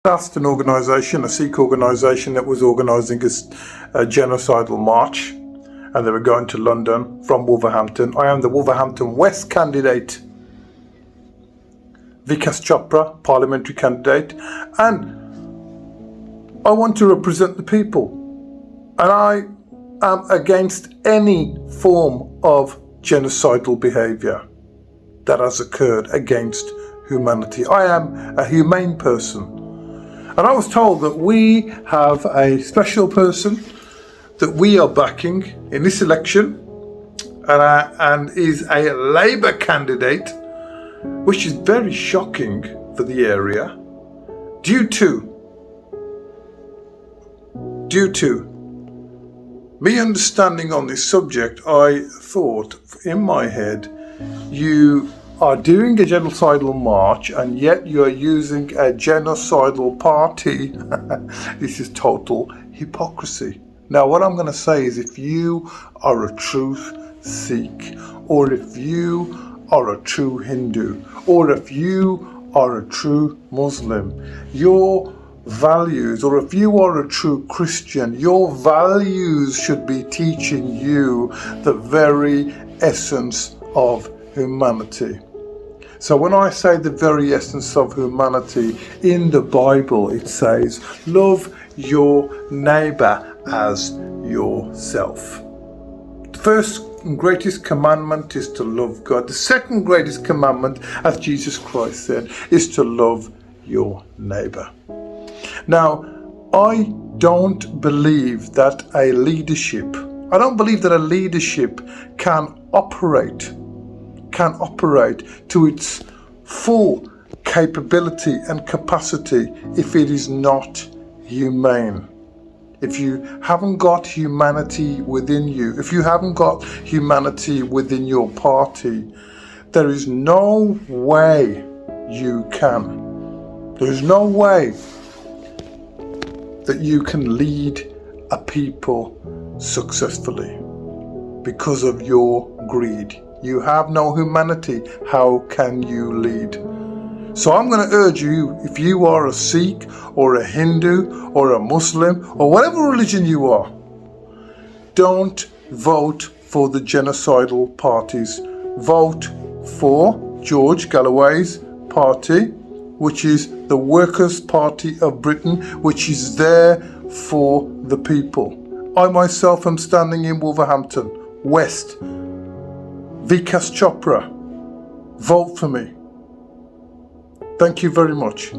Asked an organisation, a Sikh organisation that was organising a genocidal march, and they were going to London from Wolverhampton. I am the Wolverhampton West candidate, Vikas Chopra, parliamentary candidate, and I want to represent the people. And I am against any form of genocidal behaviour that has occurred against humanity. I am a humane person. And I was told that we have a special person that we are backing in this election, and is a Labour candidate, which is very shocking for the area, due to me understanding on this subject. I thought in my head, you are doing a genocidal march and yet you are using a genocidal party. This is total hypocrisy. Now what I'm going to say is, if you are a true Sikh, or if you are a true Hindu, or if you are a true Muslim, your values, or if you are a true Christian, your values should be teaching you the very essence of humanity. So when I say the very essence of humanity, in the Bible it says, love your neighbour as yourself. The first and greatest commandment is to love God. The second greatest commandment, as Jesus Christ said, is to love your neighbour. Now, I don't believe that a leadership can operate to its full capability and capacity if it is not humane. If you haven't got humanity within you, if you haven't got humanity within your party, there is no way you can. There is no way that you can lead a people successfully because of your greed. You have no humanity. How can you lead? So I'm going to urge you, if you are a Sikh or a Hindu or a Muslim or whatever religion you are, don't vote for the genocidal parties. Vote for George Galloway's party, which is the Workers' Party of Britain, which is there for the people. I myself am standing in Wolverhampton West. Vikas Chopra, vote for me. Thank you very much.